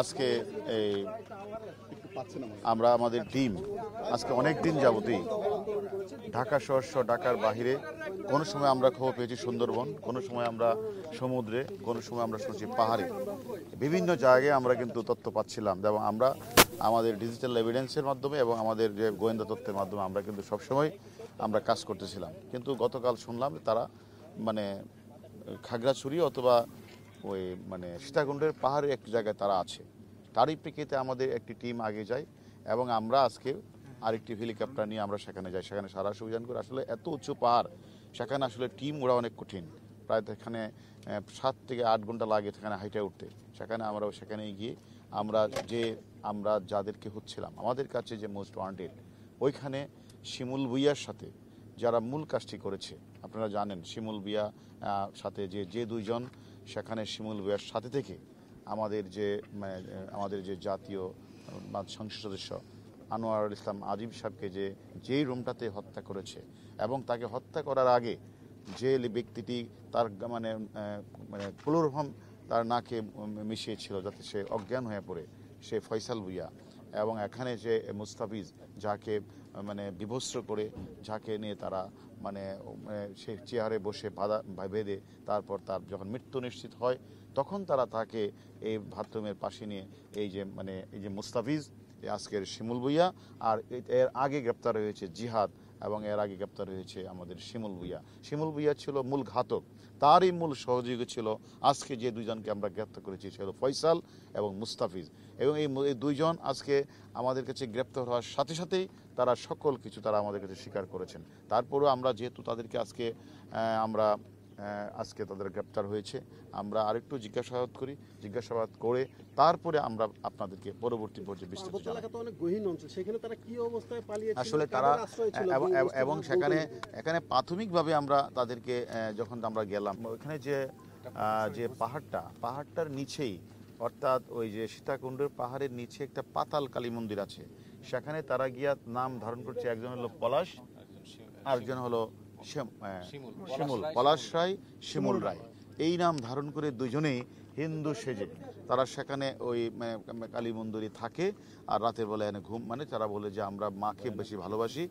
আজকে এই আমরা আমাদের টিম আজকে অনেক দিন যাবতই ঢাকা শহর ঢাকার বাহিরে কোনো সময় আমরা খবর পেয়েছি সুন্দরবন, কোনো সময় আমরা সমুদ্রে, কোনো সময় আমরা শুনছি পাহাড়ে, বিভিন্ন জায়গায় আমরা কিন্তু তথ্য পাচ্ছিলাম এবং আমরা আমাদের ডিজিটাল এভিডেন্সের মাধ্যমে এবং আমাদের যে গোয়েন্দা তথ্যের মাধ্যমে আমরা কিন্তু সবসময় আমরা কাজ করতেছিলাম। কিন্তু গতকাল শুনলাম তারা মানে খাগড়াছড়ি অথবা ওই মানে সীতাকুণ্ডের পাহাড়ের এক জায়গায় তারা আছে। তারই প্রেক্ষিতে আমাদের একটি টিম আগে যায় এবং আমরা আজকে আরেকটি হেলিকপ্টার নিয়ে আমরা সেখানে যাই, সেখানে সারা অভিযান করে। আসলে এত উঁচু পাহাড়, সেখানে আসলে টিম ওরা অনেক কঠিন, প্রায় এখানে 7 থেকে 8 ঘন্টা লাগে সেখানে হাইটে উঠতে। সেখানে গিয়ে আমরা যাদেরকে হচ্ছিলাম আমাদের কাছে যে মোস্ট ওয়ান্টেড, ওইখানে শিমুল ভুইয়ার সাথে যারা মূল কাজটি করেছে, আপনারা জানেন শিমুল ভুইয়া সাথে যে দুইজন সেখানে শিমুল ভুইয়ার সাথে থেকে আমাদের যে জাতীয় সংসদ সদস্য আনোয়ারুল ইসলাম আজিম সাহেবকে যেই রুমটাতে হত্যা করেছে এবং তাকে হত্যা করার আগে যে ব্যক্তিটি তার মানে ক্লোরোফর্ম তার নাকে মিশিয়েছিল যাতে সে অজ্ঞান হয়ে পড়ে, সে ফয়সাল ভুইয়া। এবং এখানে যে মুস্তাফিজ যাকে মানে বিভস্ত্র করে, যাকে নিয়ে তারা সে চেয়ারে বসে বেঁধে তারপর তার যখন মৃত্যু নিশ্চিত হয় তখন তারা তাকে এই বাথরুমের পাশে নিয়ে এই যে মুস্তাফিজ, আজকের শিমুল ভুইয়া, আর এর আগে গ্রেপ্তার হয়েছে জিহাদ এবং এর আগে গ্রেপ্তার হয়েছে আমাদের শিমুল ভুইয়া। শিমুল ভুইয়া ছিল মূল ঘাতক, তারই মূল সহযোগী ছিল আজকে যে দুইজনকে আমরা গ্রেপ্তার করেছি, সে হলো ফয়সাল এবং মুস্তাফিজ। এবং এই দুইজন আজকে আমাদের কাছে গ্রেপ্তার হওয়ার সাথে সাথেই তারা সকল কিছু তারা আমাদের কাছে স্বীকার করেছেন। তারপরেও আমরা যেহেতু তাদেরকে আজকে তাদের গ্রেপ্তার হয়েছে, আমরা আরেকটু জিজ্ঞাসাবাদ করে তারপরে আমরা আপনাদেরকে পরবর্তী পর্যায়ে বিস্তারিত জানাবো। আসলে তারা এবং এখানে প্রাথমিকভাবে আমরা তাদেরকে যখন আমরা গেলাম ওখানে যে পাহাড়টার নিচেই, অর্থাৎ ওই যে সীতাকুণ্ডের পাহাড়ের নিচে একটা পাতাল কালী মন্দির আছে, সেখানে তারা গিয়া নাম ধারণ করছে। একজন হলো পলাশ, আরেকজন হলো শিমুল রায়। এই নাম ধারণ করে দুজনেই হিন্দু সেজে তারা সেখানে ওই কালী মন্দিরে থাকে। আর রাতের বেলা এনে তারা বলে যে আমরা মাকে বেশি ভালোবাসি,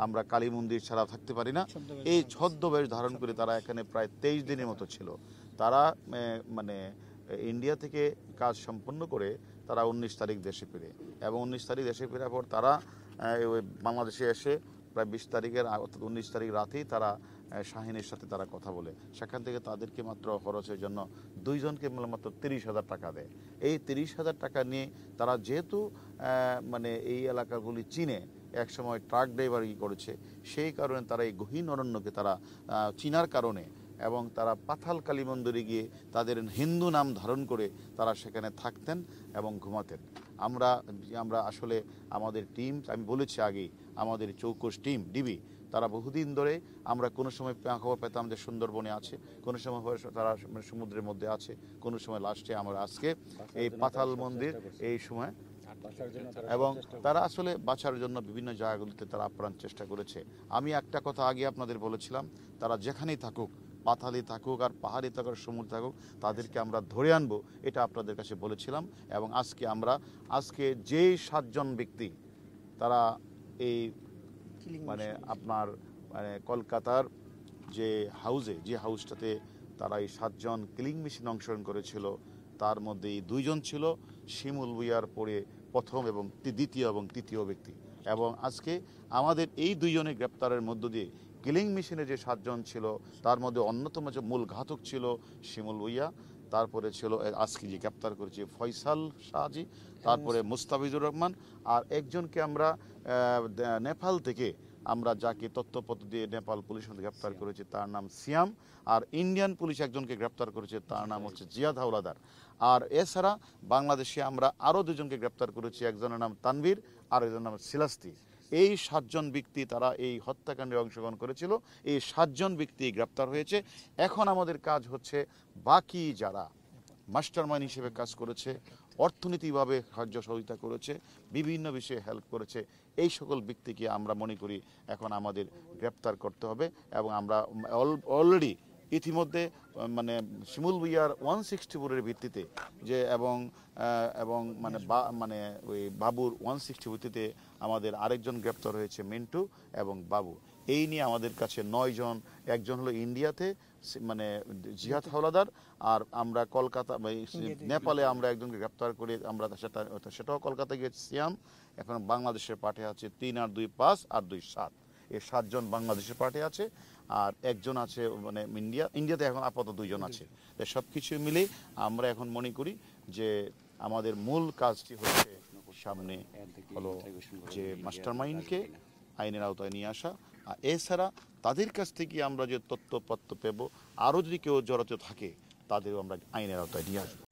আমরা কালী মন্দির ছাড়া থাকতে পারি না। এই ছদ্মবেশ ধারণ করে তারা এখানে প্রায় 23 দিনের মতো ছিল। তারা ইন্ডিয়া থেকে কাজ সম্পন্ন করে তারা 19 তারিখ দেশে ফিরে, এবং 19 তারিখ দেশে ফেরার পর তারা বাংলাদেশে এসে প্রায় 20 তারিখের অর্থাৎ 19 তারিখ রাতেই তারা শাহিনের সাথে তারা কথা বলে। সেখান থেকে তাদেরকে মাত্র খরচের জন্য দুইজনকে মাত্র 30,000 টাকা দেয়। এই 30,000 টাকা নিয়ে তারা যেহেতু এই এলাকাগুলি চিনে, একসময় ট্রাক ড্রাইভারই করেছে, সেই কারণে তারা এই গহীন অরণ্যকে তারা চিনার কারণে এবং তারা পাতাল কালী মন্দিরে গিয়ে তাদের হিন্দু নাম ধারণ করে তারা সেখানে থাকতেন এবং ঘুমাতেন। আমরা আসলে আমাদের টিম, আমি বলেছি আগেই, আমাদের চৌকস টিম ডিবি, তারা বহুদিন ধরে আমরা কোনো সময় খবর পেতাম যে সুন্দরবনে আছে, কোনো সময় তারা সমুদ্রের মধ্যে আছে, কোনো সময় লাস্টে আমরা আজকে এই পাতাল মন্দির এই সময়, এবং তারা আসলে বাঁচার জন্য বিভিন্ন জায়গাগুলিতে তারা আপ্রাণ চেষ্টা করেছে। আমি একটা কথা আগে আপনাদের বলেছিলাম, তারা যেখানেই থাকুক, পাতালে থাকুক আর পাহাড়ে থাকুক, সমুদ্রে থাকুক, তাদেরকে আমরা ধরে আনবো, এটা আপনাদের কাছে বলেছিলাম। এবং আজকে যে 7 জন ব্যক্তি তারা এই আপনার কলকাতার যে হাউসটাতে তারা এই 7 জন কিলিং মেশিন অংশগ্রহণ করেছিল, তার মধ্যে এই 2 জন ছিল শিমুল ভুইয়ার পরে প্রথম এবং দ্বিতীয় এবং তৃতীয় ব্যক্তি। এবং আজকে আমাদের এই 2 জনের গ্রেপ্তারের মধ্য দিয়ে কিলিং মেশিনে যে 7 জন ছিল তার মধ্যে অন্যতম যে মূল ঘাতক ছিল শিমুল ভুইয়া, তারপরে ছিল আজকে যে গ্রেপ্তার করেছে ফয়সাল শাহজি, তারপরে মুস্তাফিজুর রহমান, আর একজনকে আমরা নেপাল থেকে আমরা যাকে তথ্যপত্র দিয়ে নেপাল পুলিশ গ্রেপ্তার করেছে তার নাম সিয়াম, আর ইন্ডিয়ান পুলিশ একজনকে গ্রেপ্তার করেছে তার নাম হচ্ছে জিয়াদ হাওলাদার। আর এছাড়া বাংলাদেশে আমরা আরও 2 জনকে গ্রেপ্তার করেছি, একজনের নাম তানভীর আর একজনের নাম সিলাস্তি। এই 7 জন ব্যক্তি তারা এই হত্যাকাণ্ডে অংশগ্রহণ করেছিল। এই 7 জন ব্যক্তি গ্রেপ্তার হয়েছে। এখন আমাদের কাজ হচ্ছে বাকি যারা মাস্টারমাইন্ড হিসেবে কাজ করেছে, অর্থনীতিভাবে সাহায্য সহযোগিতা করেছে, বিভিন্ন বিষয়ে হেল্প করেছে, এই সকল ব্যক্তিকে আমরা মনে করি এখন আমাদের গ্রেপ্তার করতে হবে। এবং আমরা অলরেডি ইতিমধ্যে মানে শিমুল ভুইয়ার 164-এর ভিত্তিতে যে এবং মানে ওই বাবুর 160 ভিত্তিতে আমাদের আরেকজন গ্রেপ্তার হয়েছে মিন্টু এবং বাবু। এই নিয়ে আমাদের কাছে 9 জন, একজন হলো ইন্ডিয়াতে মানে জিহাদ হাওলাদার, আর আমরা কলকাতা নেপালে আমরা একজনকে গ্রেপ্তার করে আমরা সেটাও কলকাতা গিয়ে সিয়াম। এখন বাংলাদেশের পাঠে আছে 3 আর 2 5 আর 2 7, এই 7 জন বাংলাদেশের পাঠে আছে, আর একজন আছে মানে ইন্ডিয়াতে এখন আপাতত 2 জন আছে। সব কিছু মিলে আমরা এখন মনে করি যে আমাদের মূল কাজটি হচ্ছে সামনে হলো যে মাস্টারমাইন্ডকে আইনের আওতায় নিয়ে আসা, আর এছাড়া তাদের কাছ থেকে আমরা যে তথ্যপত্র পেব, আরও যদি কেউ জড়িত থাকে তাদেরও আমরা আইনের আওতায় নিয়ে আসবো।